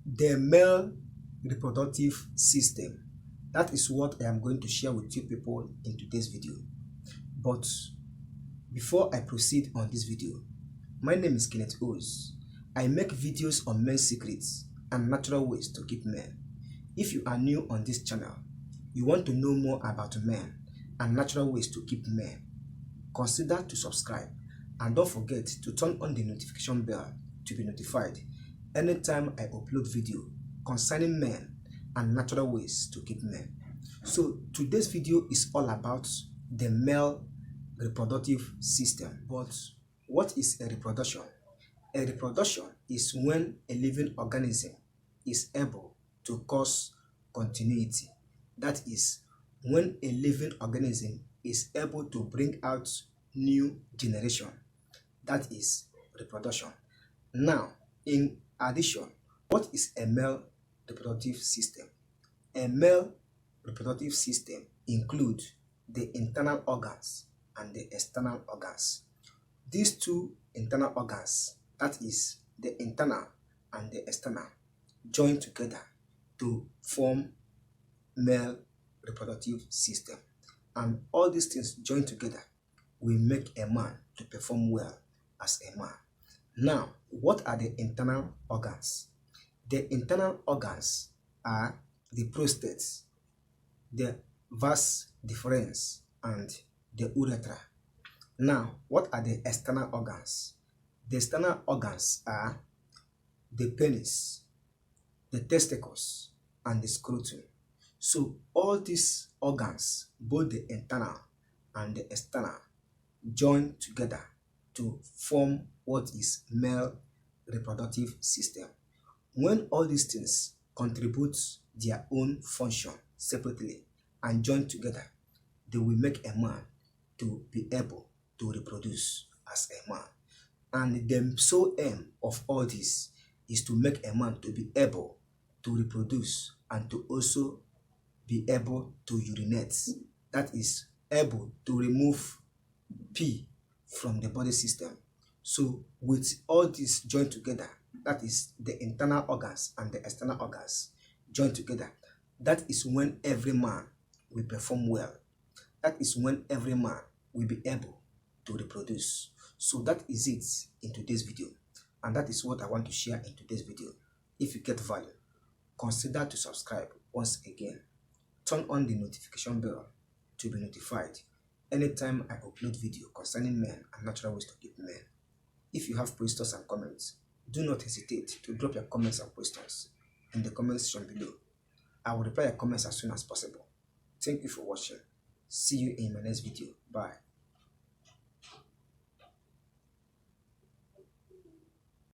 The male reproductive system. That is what I am going to share with you people in today's video. But before I proceed on this video, my name is Kenneth Os. I make videos on men's secrets and natural ways to keep men. If you are new on this channel, you want to know more about men and natural ways to keep men, consider to subscribe and don't forget to turn on the notification bell to be notified anytime I upload video concerning men and natural ways to keep men. So today's video is all about the male reproductive system. But what is a reproduction? A reproduction is when a living organism is able to cause continuity. That is, when a living organism is able to bring out new generation. That is reproduction. Now, in addition, what is a male reproductive system? A male reproductive system includes the internal organs and the external organs. These two internal organs, that is the internal and the external, join together to form male reproductive system. And all these things join together will make a man to perform well as a man. Now, what are the internal organs? The internal organs are the prostate, the vas deferens, and the urethra. Now, what are the external organs? The external organs are the penis, the testicles, and the scrotum. So all these organs, both the internal and the external, join together to form what is male reproductive system. When all these things contribute their own function separately and join together, they will make a man to be able to reproduce as a man. And the sole aim of all this is to make a man to be able to reproduce and to also be able to urinate. That is, able to remove pee from the body system. So with all this joined together, that is the internal organs and the external organs joined together, that is when every man will perform well. That is when every man will be able to reproduce. So that is it in today's video, and that is what I want to share in today's video. If you get value, consider to subscribe once again. Turn on the notification bell to be notified anytime I upload video concerning men and natural ways to keep men. If you have questions and comments, do not hesitate to drop your comments and questions in the comment section below. I will reply your comments as soon as possible. Thank you for watching. See you in my next video. Bye.